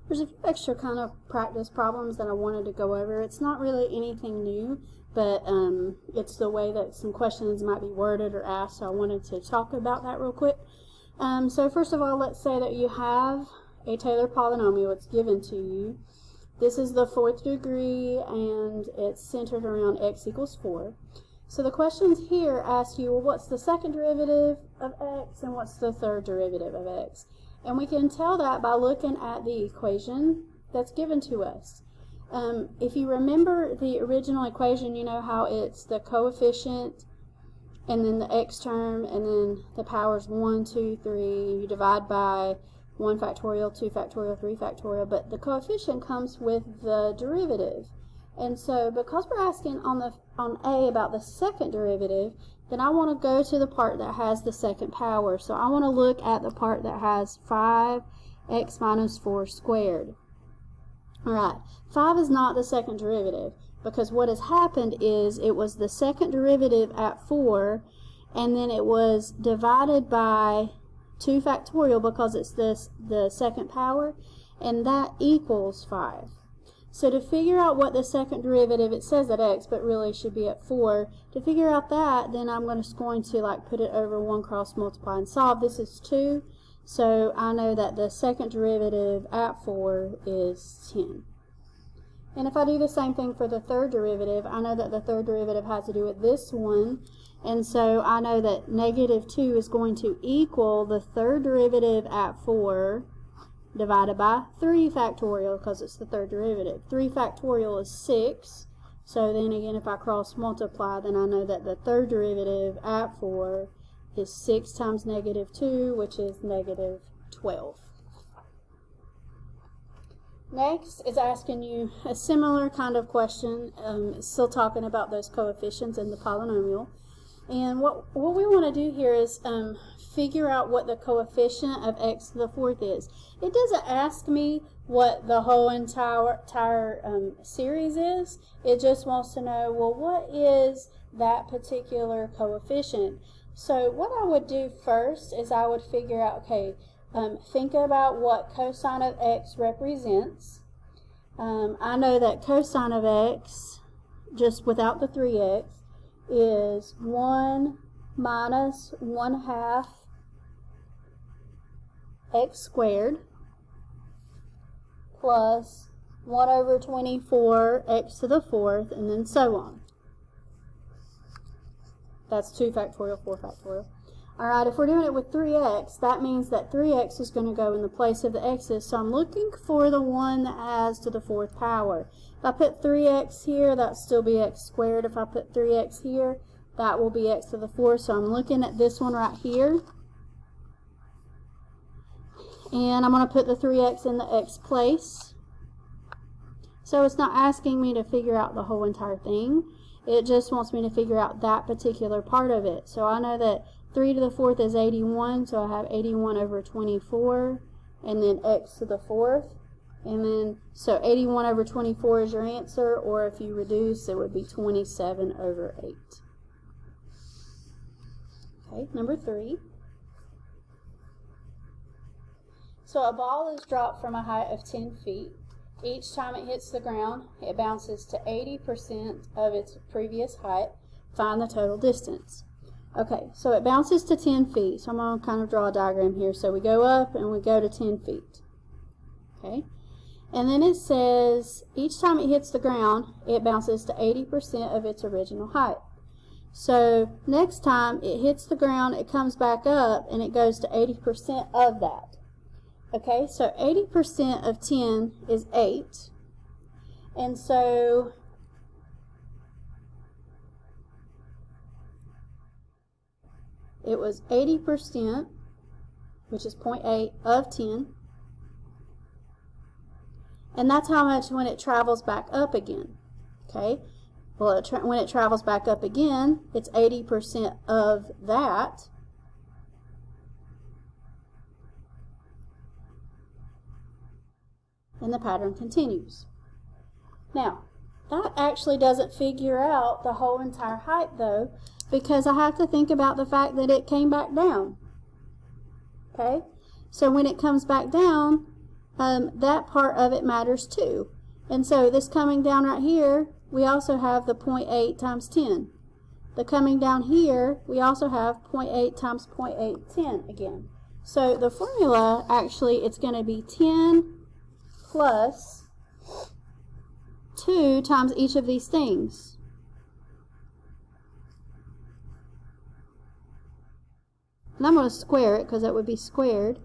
There's a few extra kind of practice problems that I wanted to go over. It's not really anything new, but it's the way that some questions might be worded or asked, so I wanted to talk about that real quick. So first of all, let's say that you have a Taylor polynomial. It's given to you. This is the fourth degree, and it's centered around x equals 4. So the questions here ask you, well, what's the second derivative of x, and what's the third derivative of x? And we can tell that by looking at the equation that's given to us. If you remember the original equation, you know how it's the coefficient and then the x term and then the powers 1, 2, 3. You divide by 1 factorial, 2 factorial, 3 factorial, but the coefficient comes with the derivative. And so because we're asking on A about the second derivative, then I want to go to the part that has the second power. So I want to look at the part that has 5x minus 4 squared. Alright, 5 is not the second derivative, because what has happened is it was the second derivative at 4, and then it was divided by 2 factorial because it's the second power, and that equals 5. So to figure out what the second derivative, it says at x, but really should be at 4. To figure out that, then I'm going to like put it over 1 cross multiply and solve. This is 2, so I know that the second derivative at 4 is 10. And if I do the same thing for the third derivative, I know that the third derivative has to do with this one, and so I know that negative 2 is going to equal the third derivative at 4 divided by 3 factorial, because it's the third derivative. 3 factorial is 6, so then again if I cross multiply, then I know that the third derivative at 4 is 6 times negative 2, which is negative 12. Next is asking you a similar kind of question, still talking about those coefficients in the polynomial. And what we want to do here is figure out what the coefficient of x to the fourth is. It doesn't ask me what the whole entire series is. It just wants to know, well, what is that particular coefficient? So what I would do first is I would figure out, okay, think about what cosine of x represents. I know that cosine of x, just without the 3x, is 1 minus 1/2 x squared plus 1 over 24 x to the fourth, and then so on. That's 2 factorial, 4 factorial. Alright, if we're doing it with 3x, that means that 3x is going to go in the place of the x's, so I'm looking for the one that adds to the fourth power. If I put 3x here, that'll still be x squared. If I put 3x here, that will be x to the fourth, so I'm looking at this one right here. And I'm going to put the 3x in the x place. So it's not asking me to figure out the whole entire thing. It just wants me to figure out that particular part of it. So I know that 3 to the fourth is 81, so I have 81 over 24, and then x to the fourth. And then, so 81 over 24 is your answer, or if you reduce, it would be 27 over 8. Okay, number 3. So a ball is dropped from a height of 10 feet. Each time it hits the ground, it bounces to 80% of its previous height. Find the total distance. Okay, so it bounces to 10 feet. So I'm going to kind of draw a diagram here. So we go up and we go to 10 feet. Okay, and then it says each time it hits the ground, it bounces to 80% of its original height. So next time it hits the ground, it comes back up and it goes to 80% of that. Okay, so 80% of 10 is 8. And so it was 80%, which is 0.8 of 10. And that's how much when it travels back up again. Okay, well, when it travels back up again, it's 80% of that. And the pattern continues. Now, that actually doesn't figure out the whole entire height, though, because I have to think about the fact that it came back down. Okay? So when it comes back down, that part of it matters too. And so this coming down right here, we also have the 0.8 times 10. The coming down here, we also have 0.8 times 0.8, 10 again. So the formula, actually, it's going to be 10 plus 2 times each of these things. And I'm going to square it because that would be squared.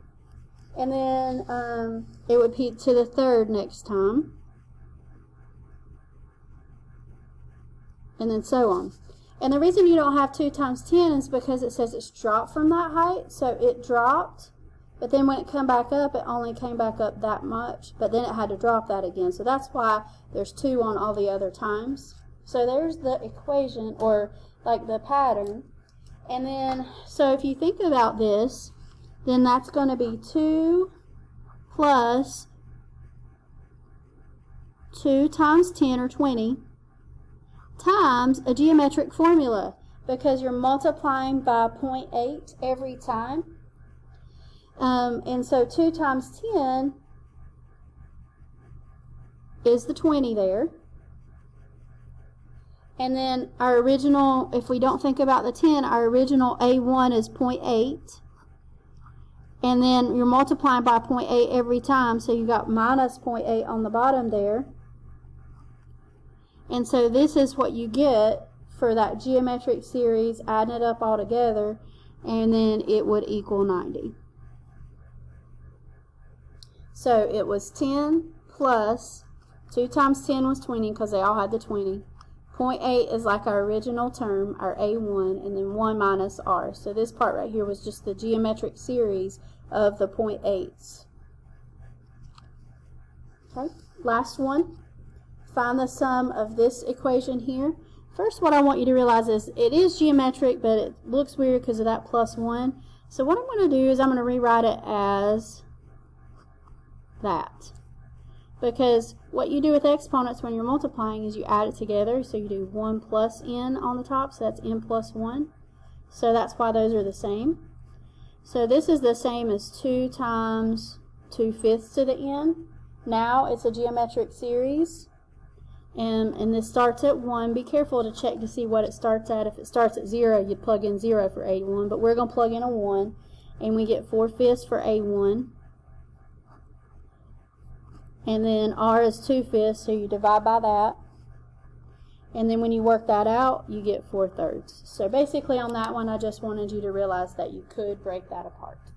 And then it would be to the third next time. And then so on. And the reason you don't have 2 times 10 is because it says it's dropped from that height. So it dropped, but then when it came back up, it only came back up that much. But then it had to drop that again. So that's why there's 2 on all the other times. So there's the equation, or like the pattern. And then, so if you think about this, then that's going to be 2 plus 2 times 10, or 20, times a geometric formula, because you're multiplying by 0.8 every time. And so 2 times 10 is the 20 there. And then our original, if we don't think about the 10, our original A1 is 0.8. And then you're multiplying by 0.8 every time, so you got minus 0.8 on the bottom there. And so this is what you get for that geometric series, adding it up all together, and then it would equal 90. So it was 10 plus 2 times 10 was 20, because they all had the 20. 0.8 is like our original term, our A1, and then 1 minus R. So this part right here was just the geometric series of the 0.8s. Okay, last one. Find the sum of this equation here. First, what I want you to realize is it is geometric, but it looks weird because of that plus 1. So what I'm going to do is I'm going to rewrite it as that. Because what you do with exponents when you're multiplying is you add it together. So you do 1 plus n on the top, so that's n plus 1. So that's why those are the same. So this is the same as 2 times 2/5 to the n. Now it's a geometric series. And this starts at 1. Be careful to check to see what it starts at. If it starts at 0, you'd plug in 0 for A1. But we're going to plug in a 1. And we get 4/5 for A1. And then R is 2/5, so you divide by that. And then when you work that out, you get 4/3. So basically on that one, I just wanted you to realize that you could break that apart.